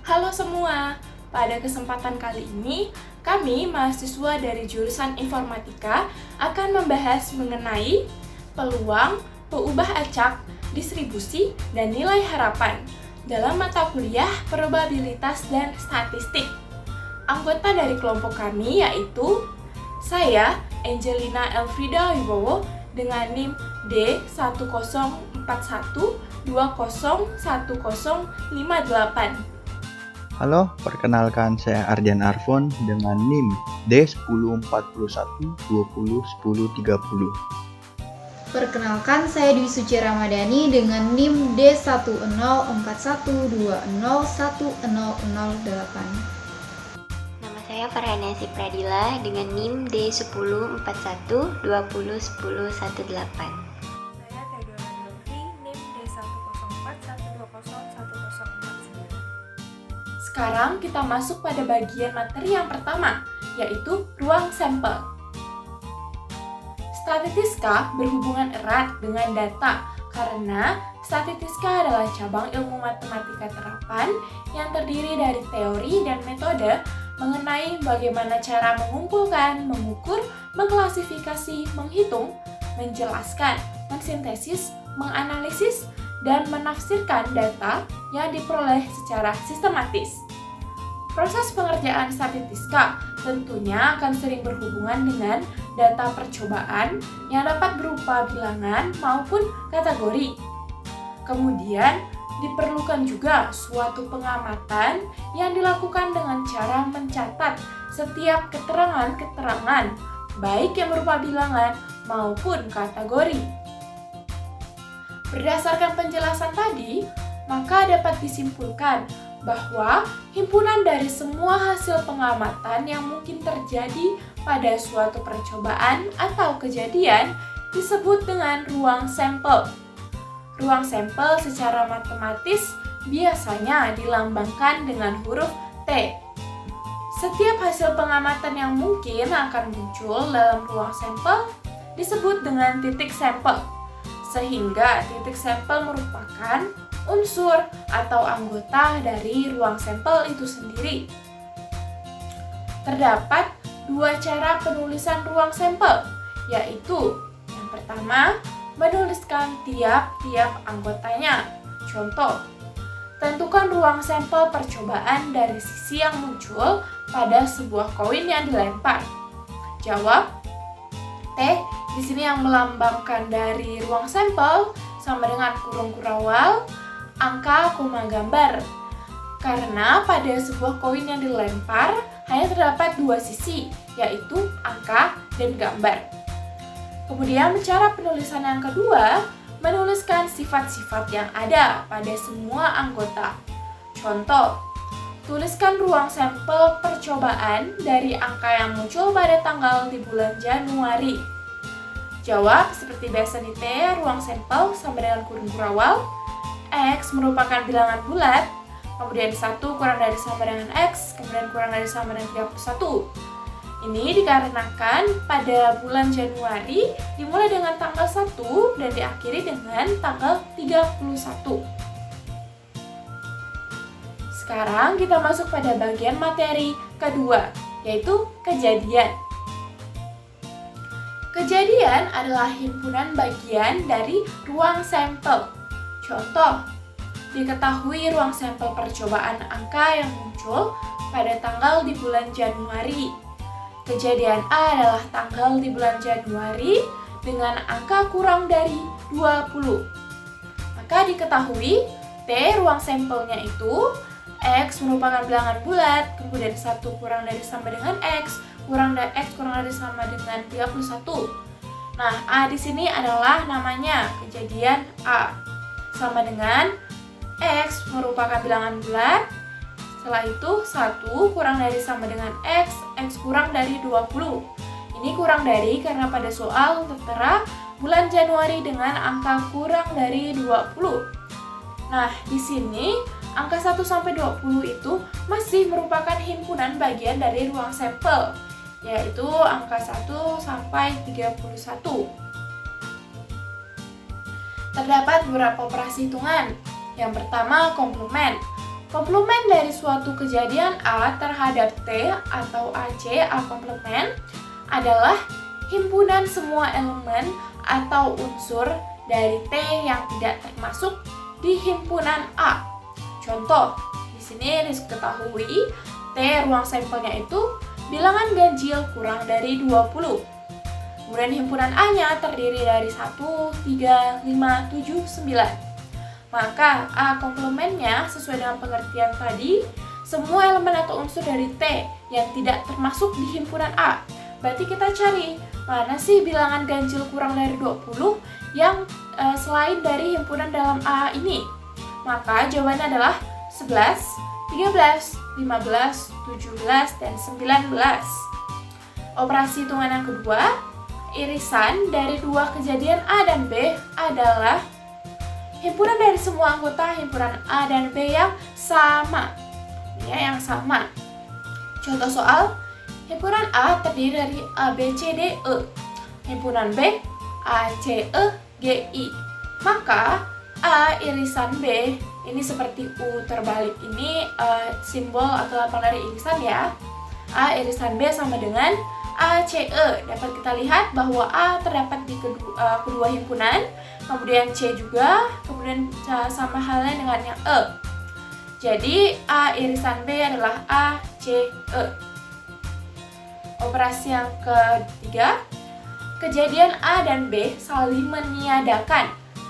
Halo semua, pada kesempatan kali ini kami mahasiswa dari jurusan Informatika akan membahas mengenai peluang, peubah acak, distribusi, dan nilai harapan dalam mata kuliah probabilitas dan statistik. Anggota dari kelompok kami yaitu saya, Angelina Elfrida Wibowo, dengan NIM D1041201058. Halo, perkenalkan saya Ardian Arfon dengan NIM D1041201030. Perkenalkan, saya Dwi Suci Ramadhani dengan NIM D104120101008. Nama saya Farhanasi Pradila dengan NIM D104120101018. Saya Theodora Nurfi, NIM D104120101049. Sekarang kita masuk pada bagian materi yang pertama, yaitu ruang sampel. Statistika berhubungan erat dengan data karena statistika adalah cabang ilmu matematika terapan yang terdiri dari teori dan metode mengenai bagaimana cara mengumpulkan, mengukur, mengklasifikasi, menghitung, menjelaskan, mensintesis, menganalisis, dan menafsirkan data yang diperoleh secara sistematis. Proses pengerjaan statistika tentunya akan sering berhubungan dengan data percobaan yang dapat berupa bilangan maupun kategori. Kemudian, diperlukan juga suatu pengamatan yang dilakukan dengan cara mencatat setiap keterangan-keterangan, baik yang berupa bilangan maupun kategori. Berdasarkan penjelasan tadi, maka dapat disimpulkan bahwa himpunan dari semua hasil pengamatan yang mungkin terjadi pada suatu percobaan atau kejadian disebut dengan ruang sampel. Ruang sampel secara matematis biasanya dilambangkan dengan huruf T. Setiap hasil pengamatan yang mungkin akan muncul dalam ruang sampel disebut dengan titik sampel. Sehingga titik sampel merupakan unsur atau anggota dari ruang sampel itu sendiri. Terdapat dua cara penulisan ruang sampel, yaitu yang pertama, menuliskan tiap-tiap anggotanya. Contoh, tentukan ruang sampel percobaan dari sisi yang muncul pada sebuah koin yang dilempar. Jawab, T di sini yang melambangkan dari ruang sampel sama dengan kurung kurawal, angka, koma, gambar. Karena pada sebuah koin yang dilempar hanya terdapat dua sisi, yaitu angka dan gambar. Kemudian cara penulisan yang kedua, menuliskan sifat-sifat yang ada pada semua anggota. Contoh, tuliskan ruang sampel percobaan dari angka yang muncul pada tanggal di bulan Januari. Jawab seperti biasa di T, ruang sampel sama dengan kurung kurawal. X merupakan bilangan bulat, kemudian 1 kurang dari sama dengan X, kemudian kurang dari sama dengan 31. Ini dikarenakan pada bulan Januari dimulai dengan tanggal 1 dan diakhiri dengan tanggal 31. Sekarang kita masuk pada bagian materi kedua, yaitu kejadian. Kejadian adalah himpunan bagian dari ruang sampel. Contoh, diketahui ruang sampel percobaan angka yang muncul pada tanggal di bulan Januari. Kejadian A adalah tanggal di bulan Januari dengan angka kurang dari 20. Maka diketahui T ruang sampelnya itu X merupakan bilangan bulat, kemudian 1 kurang dari sama dengan X, kurang dari X kurang dari sama dengan 31. Nah, A di sini adalah namanya kejadian A. Sama dengan X merupakan bilangan bulat. Setelah itu 1 kurang dari sama dengan X, X kurang dari 20. Ini kurang dari karena pada soal tertera bulan Januari dengan angka kurang dari 20. Nah, di sini angka 1 sampai 20 itu masih merupakan himpunan bagian dari ruang sampel, yaitu angka 1 sampai 31. Terdapat beberapa operasi hitungan. Yang pertama, komplement. Komplement dari suatu kejadian A terhadap T atau AC, A komplement, adalah himpunan semua elemen atau unsur dari T yang tidak termasuk di himpunan A. Contoh, di sini diketahui T ruang sampelnya itu bilangan ganjil kurang dari 20. Kemudian himpunan A-nya terdiri dari 1, 3, 5, 7, 9. Maka A komplementnya sesuai dengan pengertian tadi, semua elemen atau unsur dari T yang tidak termasuk di himpunan A. Berarti kita cari mana sih bilangan ganjil kurang dari 20 yang selain dari himpunan dalam A ini. Maka jawabannya adalah 11, 13, 15, 17, dan 19. Operasi hitungan yang kedua, irisan dari dua kejadian A dan B adalah himpunan dari semua anggota himpunan A dan B yang sama. Ya, yang sama. Contoh soal, himpunan A terdiri dari A, B, C, D, E. Himpunan B, A, C, E, G, I. Maka A irisan B, ini seperti U terbalik, ini simbol atau lambang dari irisan ya. A irisan B sama dengan A, C, E. Dapat kita lihat bahwa A terdapat di kedua himpunan, kemudian C juga, kemudian sama halnya dengan yang E. Jadi A irisan B adalah A, C, E. Operasi yang ketiga, kejadian A dan B saling meniadakan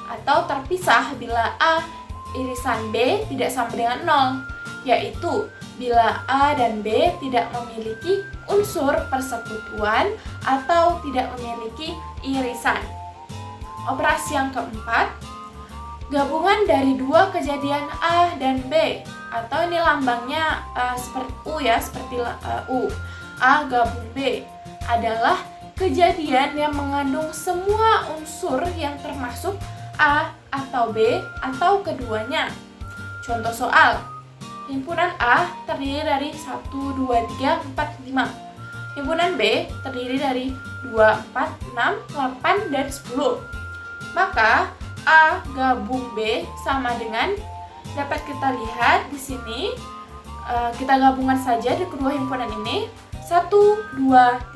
atau terpisah bila A irisan B tidak sama dengan 0, yaitu bila A dan B tidak memiliki unsur persekutuan atau tidak memiliki irisan. Operasi yang keempat, gabungan dari dua kejadian A dan B, atau ini lambangnya seperti U ya, seperti U. A gabung B adalah kejadian yang mengandung semua unsur yang termasuk A atau B atau keduanya. Contoh soal, himpunan A terdiri dari 1, 2, 3, 4, 5. Himpunan B terdiri dari 2, 4, 6, 8, dan 10. Maka A gabung B sama dengan, dapat kita lihat di sini, kita gabungkan saja di kedua himpunan ini. 1, 2,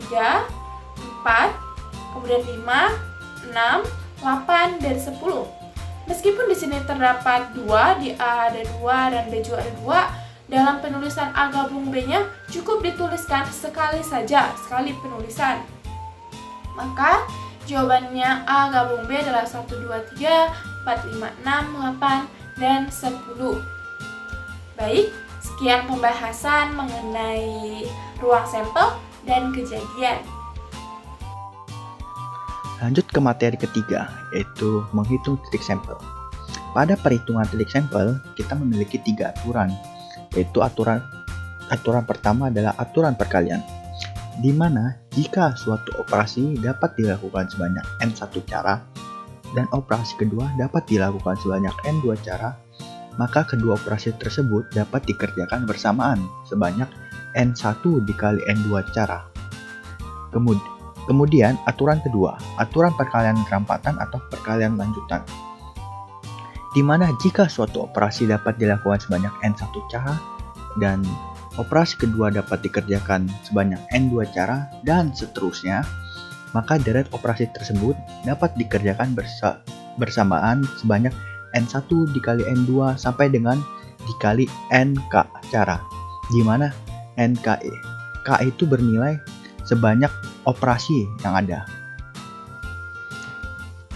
3, 4, kemudian 5, 6, 8, dan 10. Meskipun di sini terdapat 2, di A ada 2 dan B juga ada 2, dalam penulisan A gabung B-nya cukup dituliskan sekali saja, sekali penulisan. Maka jawabannya A gabung B adalah 1, 2, 3, 4, 5, 6, 8, dan 10. Baik, sekian pembahasan mengenai ruang sampel dan kejadian. Lanjut ke materi ketiga, yaitu menghitung titik sampel. Pada perhitungan titik sampel, kita memiliki 3 aturan, yaitu aturan pertama adalah aturan perkalian, di mana jika suatu operasi dapat dilakukan sebanyak N1 cara, dan operasi kedua dapat dilakukan sebanyak N2 cara, maka kedua operasi tersebut dapat dikerjakan bersamaan sebanyak N1 dikali N2 cara. Kemudian aturan kedua, aturan perkalian kerampatan atau perkalian lanjutan, di mana jika suatu operasi dapat dilakukan sebanyak N1 cara dan operasi kedua dapat dikerjakan sebanyak N2 cara dan seterusnya, maka deret operasi tersebut dapat dikerjakan bersamaan sebanyak N1 dikali N2 sampai dengan dikali NK cara, di mana NK itu bernilai sebanyak operasi yang ada.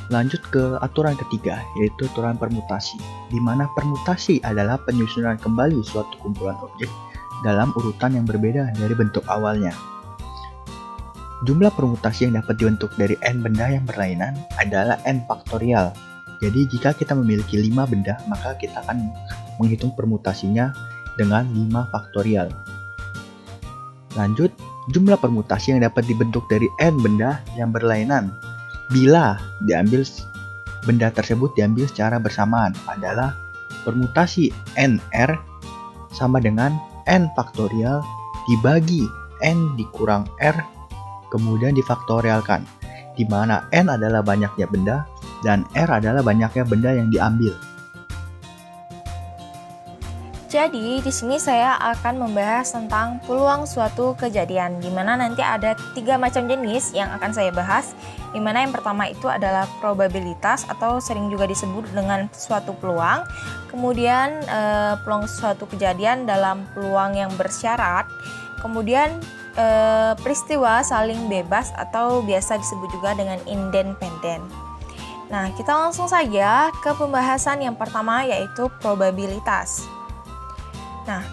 Lanjut ke aturan ketiga, yaitu aturan permutasi, di mana permutasi adalah penyusunan kembali suatu kumpulan objek dalam urutan yang berbeda dari bentuk awalnya. Jumlah permutasi yang dapat dibentuk dari n benda yang berlainan adalah n faktorial. Jadi jika kita memiliki 5 benda, maka kita akan menghitung permutasinya dengan 5 faktorial. Lanjut, jumlah permutasi yang dapat dibentuk dari n benda yang berlainan bila benda tersebut diambil secara bersamaan adalah permutasi nr sama dengan n faktorial dibagi n dikurang r kemudian difaktorialkan, di mana n adalah banyaknya benda dan r adalah banyaknya benda yang diambil. Jadi di sini saya akan membahas tentang peluang suatu kejadian, di mana nanti ada 3 macam jenis yang akan saya bahas. Di mana yang pertama itu adalah probabilitas atau sering juga disebut dengan suatu peluang. Kemudian peluang suatu kejadian dalam peluang yang bersyarat. Kemudian peristiwa saling bebas atau biasa disebut juga dengan independen. Nah, kita langsung saja ke pembahasan yang pertama, yaitu probabilitas. Nah,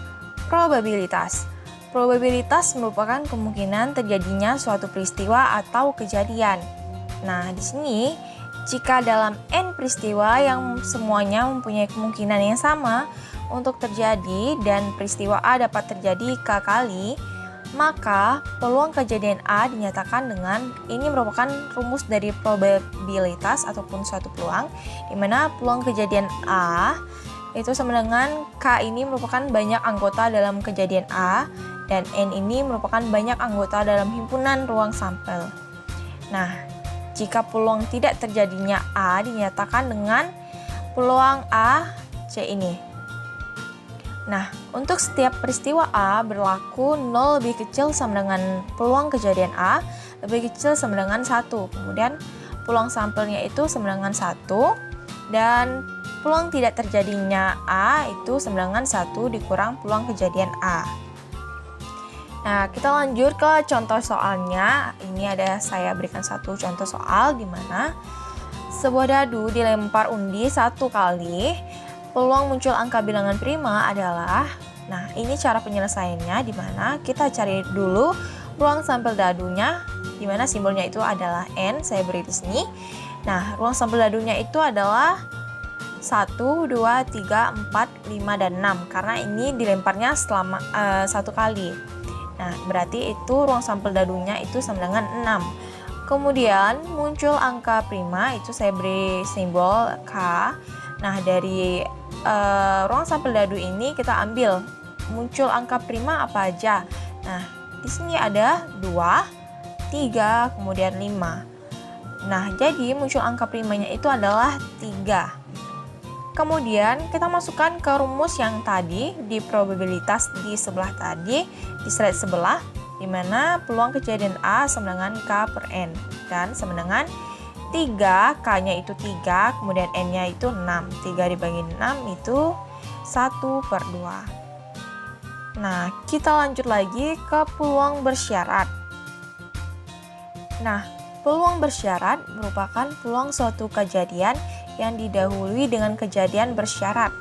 probabilitas. Probabilitas merupakan kemungkinan terjadinya suatu peristiwa atau kejadian. Nah, di sini jika dalam N peristiwa yang semuanya mempunyai kemungkinan yang sama untuk terjadi dan peristiwa A dapat terjadi K kali, maka peluang kejadian A dinyatakan dengan, ini merupakan rumus dari probabilitas ataupun suatu peluang, di mana peluang kejadian A itu sama dengan K ini merupakan banyak anggota dalam kejadian A dan N ini merupakan banyak anggota dalam himpunan ruang sampel. Nah, jika peluang tidak terjadinya A dinyatakan dengan peluang A C ini. Nah, untuk setiap peristiwa A berlaku 0 lebih kecil sama dengan peluang kejadian A lebih kecil sama dengan 1. Kemudian peluang sampelnya itu sama dengan 1 dan peluang tidak terjadinya A itu sama dengan 1 dikurang peluang kejadian A. Nah, kita lanjut ke contoh soalnya. Ini ada saya berikan satu contoh soal di mana sebuah dadu dilempar undi 1 kali. Peluang muncul angka bilangan prima adalah, nah ini cara penyelesaiannya di mana kita cari dulu ruang sampel dadunya, di mana simbolnya itu adalah N, saya beri di sini. Nah, ruang sampel dadunya itu adalah 1, 2, 3, 4, 5, dan 6 karena ini dilemparnya selama 1 kali. Nah, berarti itu ruang sampel dadunya itu sama dengan 6. Kemudian muncul angka prima, itu saya beri simbol K. Nah, dari ruang sampel dadu ini kita ambil muncul angka prima apa aja. Nah, di sini ada 2, 3, kemudian 5. Nah, jadi muncul angka primanya itu adalah 3. Kemudian kita masukkan ke rumus yang tadi di probabilitas di sebelah tadi, di slide sebelah, di mana peluang kejadian A sama dengan K per N dan sama dengan 3, K-nya itu 3, kemudian N-nya itu 6. 3 dibagi 6 itu 1/2. Nah, kita lanjut lagi ke peluang bersyarat. Nah, peluang bersyarat merupakan peluang suatu kejadian yang didahului dengan kejadian bersyarat.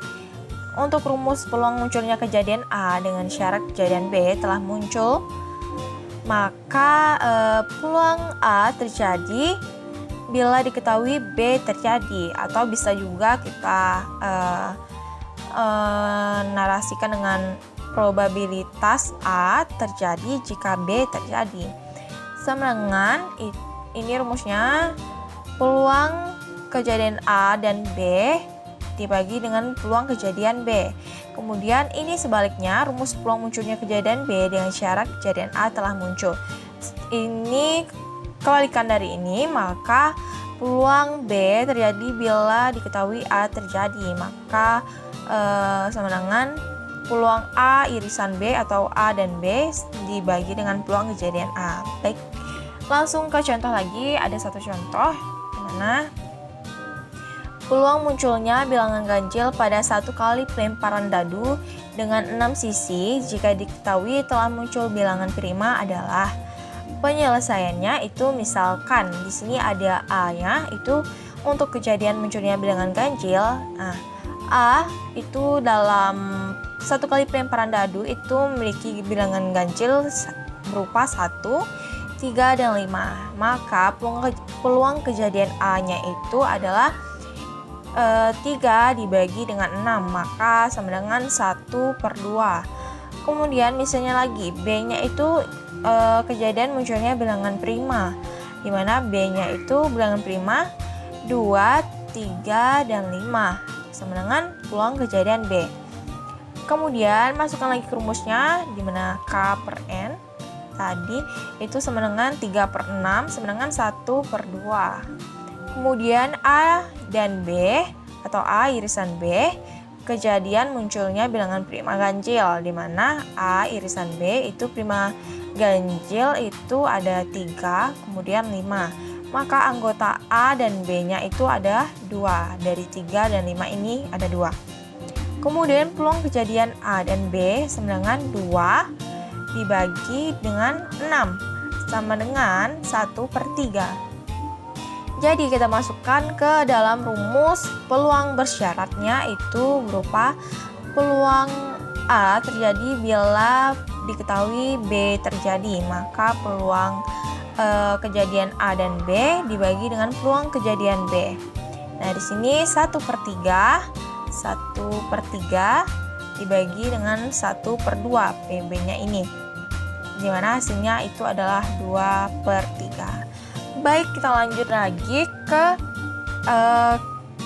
Untuk rumus peluang munculnya kejadian A dengan syarat kejadian B telah muncul, maka peluang A terjadi bila diketahui B terjadi, atau bisa juga kita narasikan dengan probabilitas A terjadi jika B terjadi. Sama dengan ini rumusnya, peluang kejadian A dan B dibagi dengan peluang kejadian B. Kemudian ini sebaliknya, rumus peluang munculnya kejadian B dengan syarat kejadian A telah muncul. Ini kebalikan dari ini, maka peluang B terjadi bila diketahui A terjadi, maka sama dengan peluang A irisan B atau A dan B dibagi dengan peluang kejadian A. Baik, langsung ke contoh lagi. Ada satu contoh di mana peluang munculnya bilangan ganjil pada 1 kali pelemparan dadu dengan 6 sisi jika diketahui telah muncul bilangan prima adalah. Penyelesaiannya itu misalkan di sini ada A-nya itu untuk kejadian munculnya bilangan ganjil. Nah, A itu dalam 1 kali pelemparan dadu itu memiliki bilangan ganjil berupa 1, 3, dan 5. Maka peluang kejadian A-nya itu adalah 3 dibagi dengan 6, maka sama dengan 1/2. Kemudian misalnya lagi B-nya itu kejadian munculnya bilangan prima, di mana B-nya itu bilangan prima 2, 3, dan 5, sama dengan peluang kejadian B. Kemudian masukkan lagi ke rumusnya, di mana K per N tadi itu sama dengan 3/6 sama dengan 1/2. Kemudian A dan B atau A irisan B kejadian munculnya bilangan prima ganjil, di mana A irisan B itu prima ganjil itu ada 3, kemudian 5. Maka anggota A dan B-nya itu ada 2. Dari 3 dan 5 ini ada 2. Kemudian peluang kejadian A dan B sama dengan 2 dibagi dengan 6 sama dengan 1/3. Jadi kita masukkan ke dalam rumus peluang bersyaratnya itu berupa peluang A terjadi bila diketahui B terjadi, maka peluang kejadian A dan B dibagi dengan peluang kejadian B. Nah, di sini 1/3 dibagi dengan 1/2 PB-nya ini, di mana hasilnya itu adalah 2/3. Baik, kita lanjut lagi ke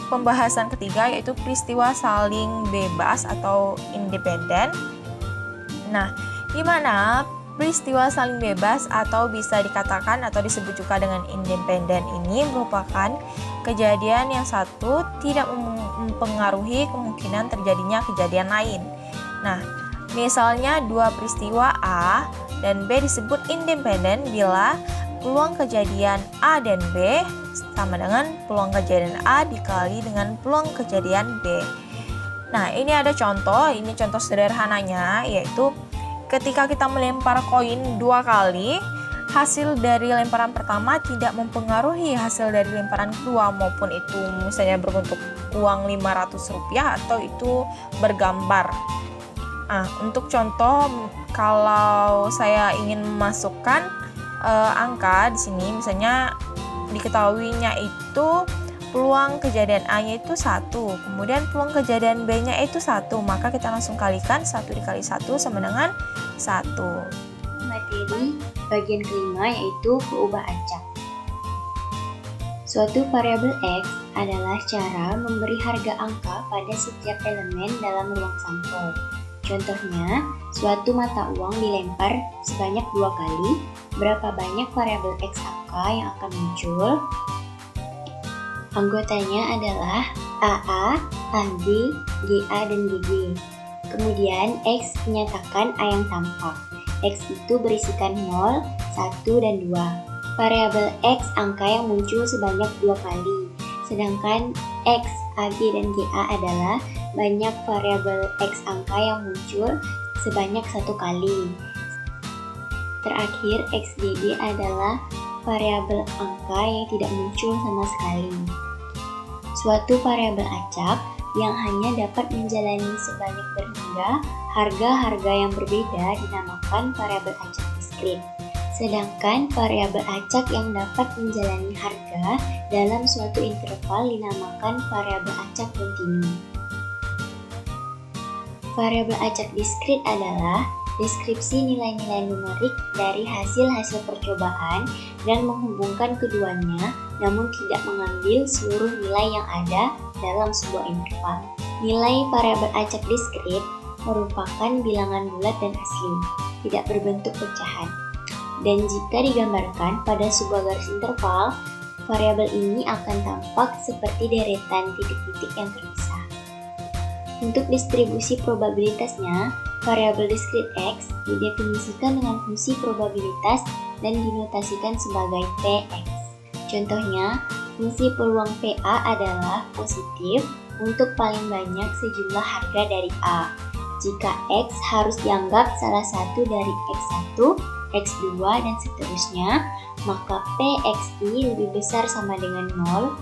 pembahasan ketiga, yaitu peristiwa saling bebas atau independen. Nah, di mana peristiwa saling bebas atau bisa dikatakan atau disebut juga dengan independen ini merupakan kejadian yang satu tidak mempengaruhi kemungkinan terjadinya kejadian lain. Nah, misalnya dua peristiwa A dan B disebut independen bila peluang kejadian A dan B sama dengan peluang kejadian A dikali dengan peluang kejadian B. Nah, ini ada contoh, ini contoh sederhananya, yaitu ketika kita melempar koin 2 kali, hasil dari lemparan pertama tidak mempengaruhi hasil dari lemparan kedua, maupun itu misalnya berbentuk uang Rp500 atau itu bergambar. Nah, untuk contoh, kalau saya ingin memasukkan angka di sini, misalnya diketahuinya itu peluang kejadian A-nya itu 1, kemudian peluang kejadian B-nya itu 1, maka kita langsung kalikan 1 dikali 1 sama dengan 1. Materi bagian kelima yaitu peubah acak. Suatu variabel X adalah cara memberi harga angka pada setiap elemen dalam ruang sampel. Contohnya, suatu mata uang dilempar sebanyak 2 kali, berapa banyak variabel X angka yang akan muncul? Anggotanya adalah AA, AB, GA, dan GG. Kemudian X menyatakan A yang tampak. X itu berisikan 0, 1, dan 2. Variabel X angka yang muncul sebanyak 2 kali. Sedangkan X, AB, dan GA adalah banyak variabel X angka yang muncul sebanyak 1 kali. Terakhir, XGG adalah variabel angka yang tidak muncul sama sekali. Suatu variabel acak yang hanya dapat menjalani sebanyak berhingga harga-harga yang berbeda dinamakan variabel acak diskrit. Sedangkan variabel acak yang dapat menjalani harga dalam suatu interval dinamakan variabel acak kontinu. Variabel acak diskrit adalah deskripsi nilai-nilai numerik dari hasil-hasil percobaan dan menghubungkan keduanya, namun tidak mengambil seluruh nilai yang ada dalam sebuah interval. Nilai variabel acak diskrit merupakan bilangan bulat dan asli, tidak berbentuk pecahan. Dan jika digambarkan pada sebuah garis interval, variabel ini akan tampak seperti deretan titik-titik yang terpisah. Untuk distribusi probabilitasnya, variabel diskrit X didefinisikan dengan fungsi probabilitas dan dinotasikan sebagai Px. Contohnya, fungsi peluang PA adalah positif untuk paling banyak sejumlah harga dari A. Jika X harus dianggap salah satu dari X1, X2, dan seterusnya, maka PXI lebih besar sama dengan 0,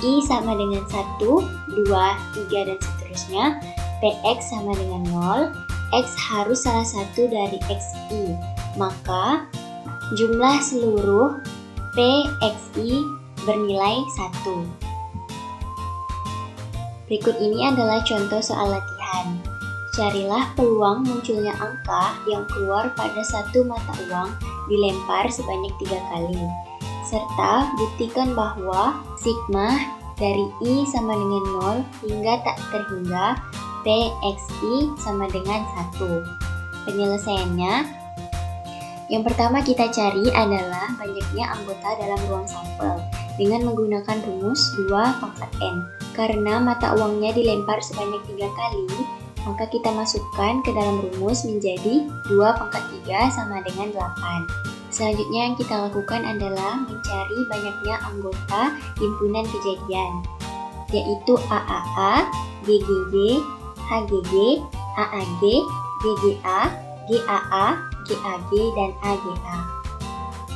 I sama dengan 1, 2, 3, dan seterusnya, PX sama dengan 0, X harus salah satu dari XI, maka jumlah seluruh PXI bernilai 1. Berikut ini adalah contoh soal latihan. Carilah peluang munculnya angka yang keluar pada satu mata uang dilempar sebanyak 3 kali. Serta buktikan bahwa sigma dari I sama dengan 0 hingga tak terhingga PXI sama dengan 1. Penyelesaiannya, yang pertama kita cari adalah banyaknya anggota dalam ruang sampel dengan menggunakan rumus 2 pangkat N. karena mata uangnya dilempar sebanyak 3 kali, maka kita masukkan ke dalam rumus menjadi 2 pangkat 3 sama dengan 8. Selanjutnya yang kita lakukan adalah mencari banyaknya anggota himpunan kejadian, yaitu AAA, GGG, HGG, AAG, GGA, GAA, GAG, dan AGA.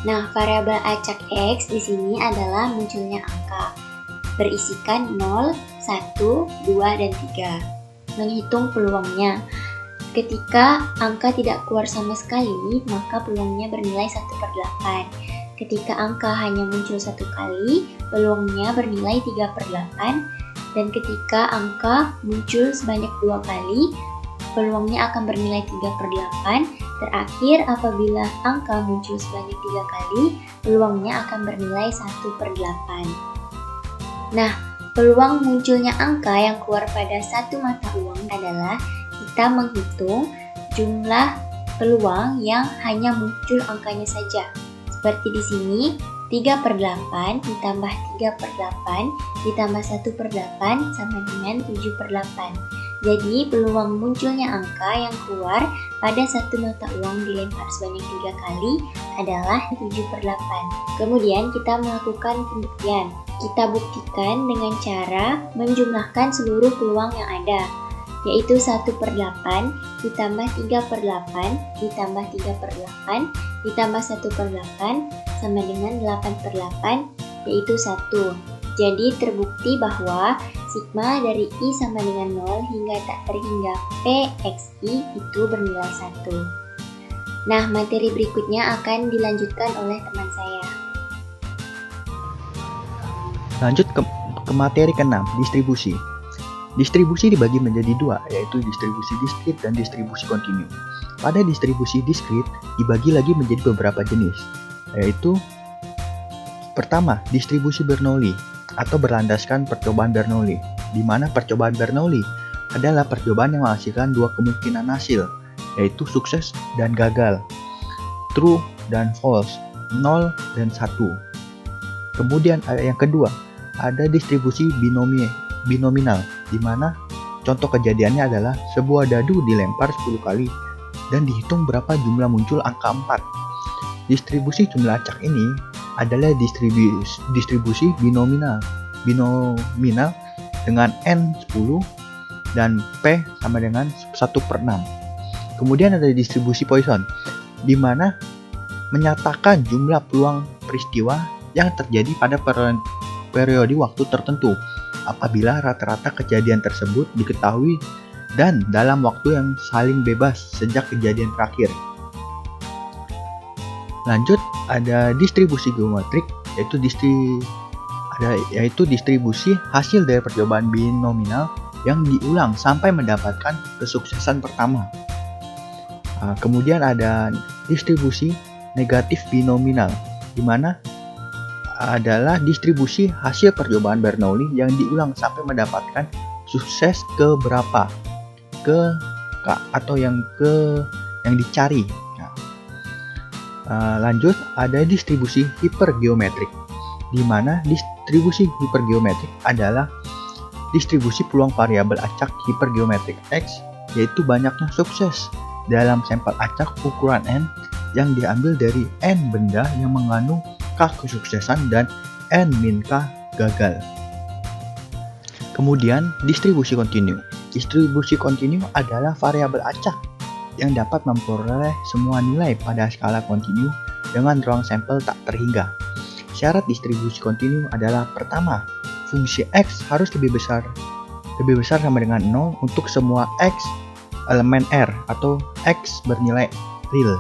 Nah, variabel acak X di sini adalah munculnya angka berisikan 0, 1, 2, dan 3. Menghitung peluangnya. Ketika angka tidak keluar sama sekali, maka peluangnya bernilai 1/8. Ketika angka hanya muncul 1 kali, peluangnya bernilai 3/8. Dan ketika angka muncul sebanyak 2 kali, peluangnya akan bernilai 3/8. Terakhir, apabila angka muncul sebanyak 3 kali, peluangnya akan bernilai 1/8. Nah, peluang munculnya angka yang keluar pada satu mata uang adalah kita menghitung jumlah peluang yang hanya muncul angkanya saja. Seperti di sini, 3/8 ditambah 3/8 ditambah 1/8 sama dengan 7/8. Jadi, peluang munculnya angka yang keluar pada satu mata uang dilempar sebanyak 3 kali adalah 7/8. Kemudian kita melakukan pembuktian. Kita buktikan dengan cara menjumlahkan seluruh peluang yang ada, yaitu 1/8 ditambah 3/8 ditambah 3/8 ditambah 1/8 sama dengan 8/8, yaitu 1. Jadi terbukti bahwa sigma dari I sama dengan 0 hingga tak terhingga PXI itu bernilai 1. Nah, materi berikutnya akan dilanjutkan oleh teman saya. Lanjut ke materi ke-6, distribusi. Distribusi dibagi menjadi 2, yaitu distribusi diskrit dan distribusi kontinu. Pada distribusi diskrit dibagi lagi menjadi beberapa jenis, yaitu pertama, distribusi Bernoulli atau berlandaskan percobaan Bernoulli, di mana percobaan Bernoulli adalah percobaan yang menghasilkan 2 kemungkinan hasil, yaitu sukses dan gagal, true dan false, 0 dan 1. Kemudian yang kedua, ada distribusi binominal, di mana contoh kejadiannya adalah sebuah dadu dilempar 10 kali dan dihitung berapa jumlah muncul angka 4. Distribusi jumlah acak ini adalah distribusi binominal dengan N 10 dan P sama dengan 1/6. Kemudian ada distribusi Poisson, di mana menyatakan jumlah peluang peristiwa yang terjadi pada periode waktu tertentu apabila rata-rata kejadian tersebut diketahui dan dalam waktu yang saling bebas sejak kejadian terakhir. Lanjut, ada distribusi geometrik, yaitu distribusi hasil dari percobaan binominal yang diulang sampai mendapatkan kesuksesan pertama. Kemudian ada distribusi negatif binominal, di mana adalah distribusi hasil percobaan Bernoulli yang diulang sampai mendapatkan sukses ke berapa, ke K atau yang dicari. Lanjut, ada distribusi hipergeometrik, di mana distribusi hipergeometrik adalah distribusi peluang variabel acak hipergeometrik X, yaitu banyaknya sukses dalam sampel acak ukuran N yang diambil dari N benda yang mengandung K kesuksesan dan N min K gagal. Kemudian distribusi kontinu. Distribusi kontinu adalah variabel acak yang dapat memperoleh semua nilai pada skala kontinu dengan ruang sampel tak terhingga. Syarat distribusi kontinu adalah pertama, fungsi X harus lebih besar sama dengan 0 untuk semua X elemen R atau X bernilai real.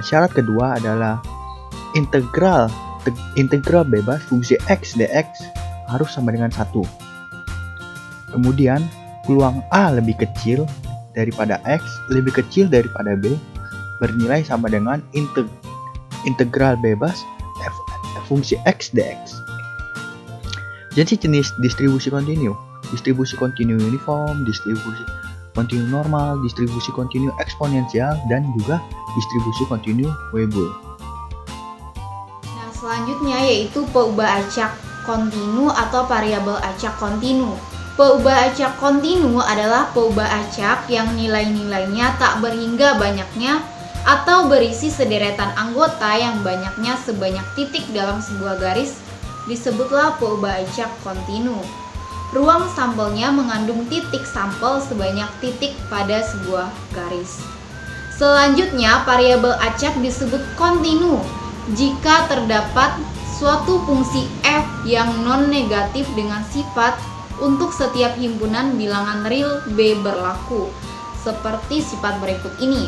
Syarat kedua adalah integral bebas fungsi X dx harus sama dengan 1. Kemudian peluang A lebih kecil daripada X lebih kecil daripada B bernilai sama dengan integral bebas fungsi X dx. Jadi jenis distribusi kontinu uniform, distribusi kontinu normal, distribusi kontinu eksponensial, dan juga distribusi kontinu Weibull. Nah, selanjutnya yaitu peubah acak. kontinu atau variabel acak kontinu. Peubah acak kontinu adalah peubah acak yang nilai-nilainya tak berhingga banyaknya atau berisi sederetan anggota yang banyaknya sebanyak titik dalam sebuah garis, disebutlah peubah acak kontinu. Ruang sampelnya mengandung titik sampel sebanyak titik pada sebuah garis. Selanjutnya, variabel acak disebut kontinu jika terdapat suatu fungsi f yang non-negatif dengan sifat untuk setiap himpunan bilangan real B berlaku, seperti sifat berikut ini.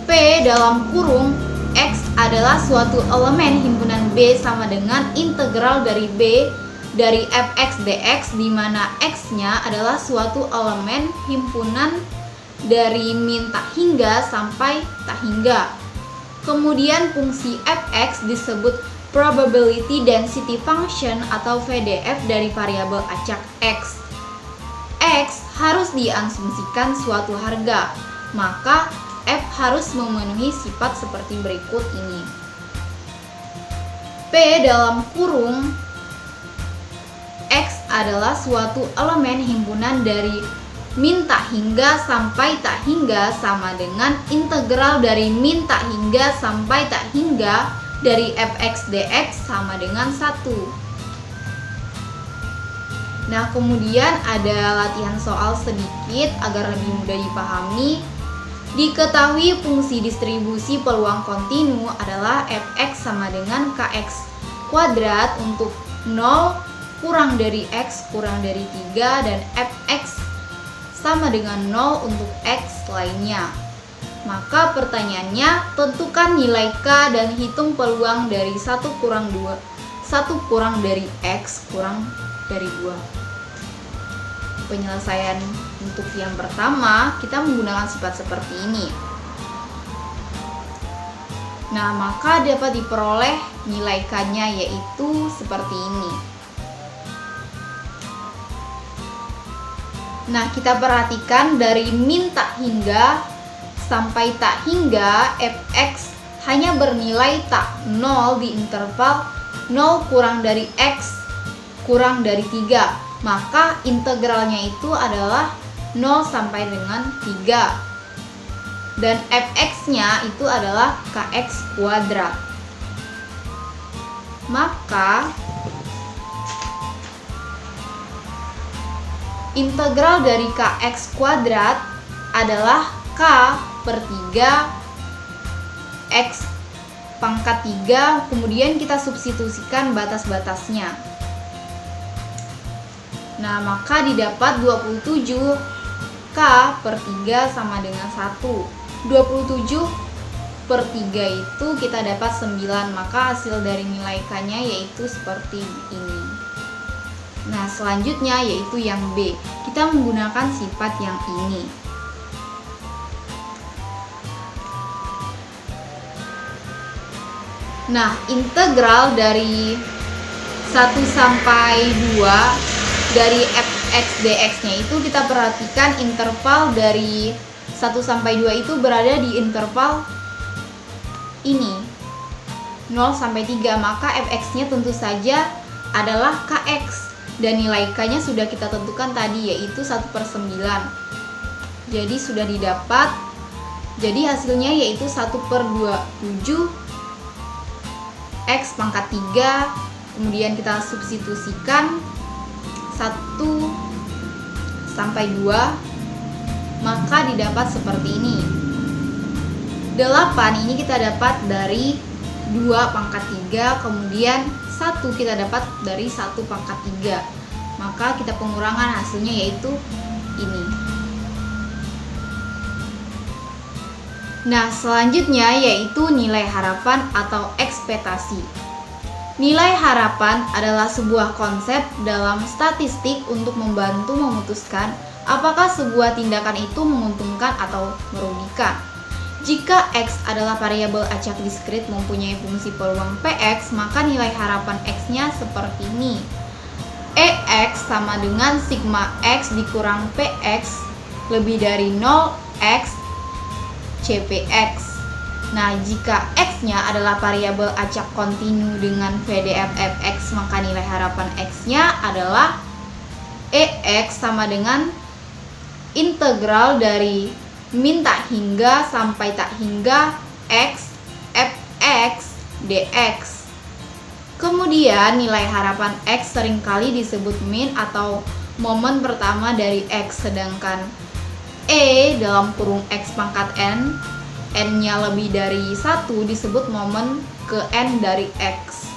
P dalam kurung X adalah suatu elemen himpunan B sama dengan integral dari B dari fx dx, di mana X-nya adalah suatu elemen himpunan dari min tak hingga sampai tak hingga. Kemudian fungsi fx disebut probability density function atau VDF dari variabel acak X. X harus diasumsikan suatu harga, maka F harus memenuhi sifat seperti berikut ini. P dalam kurung X adalah suatu elemen himpunan dari min tak hingga sampai tak hingga sama dengan integral dari min tak hingga sampai tak hingga dari fx dx sama dengan 1. Nah, kemudian ada latihan soal sedikit agar lebih mudah dipahami. Diketahui fungsi distribusi peluang kontinu adalah fx sama dengan kx kuadrat untuk 0 kurang dari x kurang dari 3 dan fx sama dengan 0 untuk x lainnya. Maka pertanyaannya, tentukan nilai K dan hitung peluang dari 1 kurang 2, 1 kurang dari x kurang dari 2. Penyelesaian untuk yang pertama, kita menggunakan sifat seperti ini. Nah, maka dapat diperoleh nilai K-nya yaitu seperti ini. Nah, kita perhatikan dari min tak hingga sampai tak hingga fx hanya bernilai tak 0 di interval 0 kurang dari x kurang dari 3. Maka integralnya itu adalah 0 sampai dengan 3. Dan fx-nya itu adalah kx kuadrat. Maka integral dari kx kuadrat adalah k per 3 x pangkat 3, kemudian kita substitusikan batas-batasnya. Nah, maka didapat 27 k per 3 sama dengan 1. 27 per 3 itu kita dapat 9, maka hasil dari nilai k-nya yaitu seperti ini. Nah, selanjutnya yaitu yang B. Kita menggunakan sifat yang ini. Nah, integral dari 1 sampai 2 dari fx dx-nya itu kita perhatikan interval dari 1 sampai 2 itu berada di interval ini 0 sampai 3, maka fx-nya tentu saja adalah kx. Dan nilai k-nya sudah kita tentukan tadi yaitu 1/9. Jadi sudah didapat. Jadi hasilnya yaitu 1/27 x pangkat 3. Kemudian kita substitusikan 1 sampai 2, maka didapat seperti ini. 8 ini kita dapat dari 2 pangkat 3, kemudian 1 kita dapat dari 1 pangkat 3. Maka kita pengurangan hasilnya yaitu ini. Nah, selanjutnya yaitu nilai harapan atau ekspektasi. Nilai harapan adalah sebuah konsep dalam statistik untuk membantu memutuskan apakah sebuah tindakan itu menguntungkan atau merugikan. Jika X adalah variabel acak diskrit mempunyai fungsi peluang Px, maka nilai harapan X-nya seperti ini. Ex sama dengan sigma X dikurang Px lebih dari 0 X CPX. Nah, jika X-nya adalah variabel acak kontinu dengan VDF fx, maka nilai harapan X-nya adalah EX sama dengan integral dari min tak hingga sampai tak hingga X fx dx. Kemudian nilai harapan X seringkali disebut min atau momen pertama dari X, sedangkan E dalam kurung X pangkat N, N-nya lebih dari 1 disebut momen ke N dari X.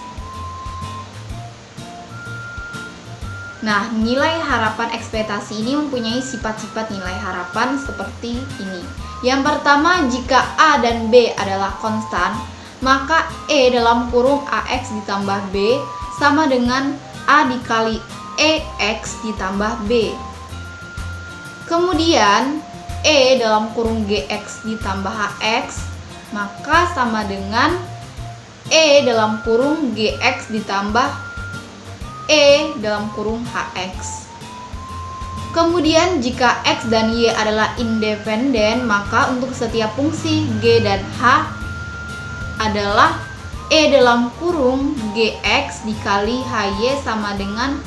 Nah, nilai harapan ekspektasi ini mempunyai sifat-sifat nilai harapan seperti ini. Yang pertama, jika A dan B adalah konstan, maka E dalam kurung AX ditambah B sama dengan A dikali EX ditambah B. Kemudian, E dalam kurung GX ditambah HX, maka sama dengan E dalam kurung GX ditambah E dalam kurung HX. Kemudian jika X dan Y adalah independen, maka untuk setiap fungsi G dan H adalah E dalam kurung GX dikali HY sama dengan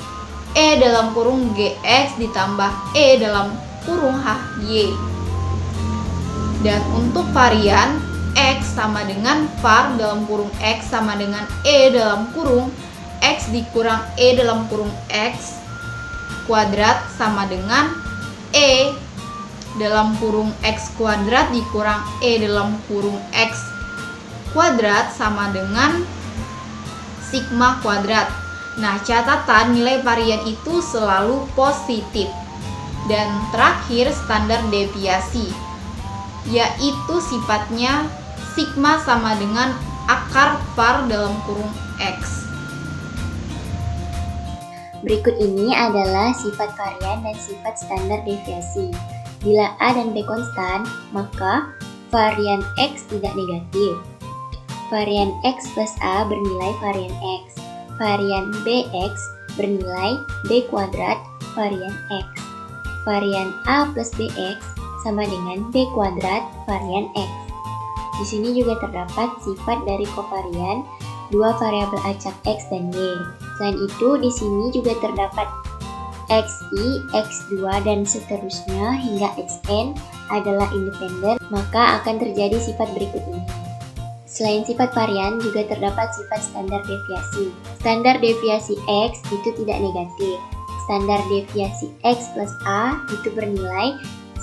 E dalam kurung GX ditambah E dalam kurung HY. Dan untuk varian X sama dengan var dalam kurung X sama dengan E dalam kurung X dikurang E dalam kurung X kuadrat sama dengan E dalam kurung X kuadrat dikurang E dalam kurung X kuadrat sama dengan sigma kuadrat. Nah, catatan nilai varian itu selalu positif. Dan terakhir, standar deviasi, yaitu sifatnya sigma sama dengan akar var dalam kurung X. Berikut ini adalah sifat varian dan sifat standar deviasi. Bila A dan B konstan, maka varian X tidak negatif. Varian X plus A bernilai varian X. Varian BX bernilai B kuadrat varian X. Varian A plus BX sama dengan B kuadrat varian X. Di sini juga terdapat sifat dari kovarian dua variabel acak X dan Y. Selain itu, di sini juga terdapat XI, X2, dan seterusnya hingga Xn adalah independen, maka akan terjadi sifat berikut ini. Selain sifat varian, juga terdapat sifat standar deviasi. Standar deviasi X itu tidak negatif. Standar deviasi X plus A itu bernilai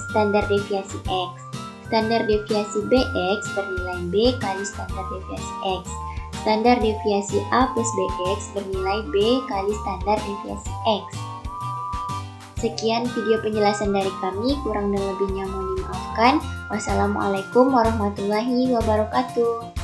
standar deviasi X. Standar deviasi BX bernilai B kali standar deviasi X. Standar deviasi A plus BX bernilai B kali standar deviasi X. Sekian video penjelasan dari kami, kurang dan lebihnya mohon dimaafkan. Wassalamualaikum warahmatullahi wabarakatuh.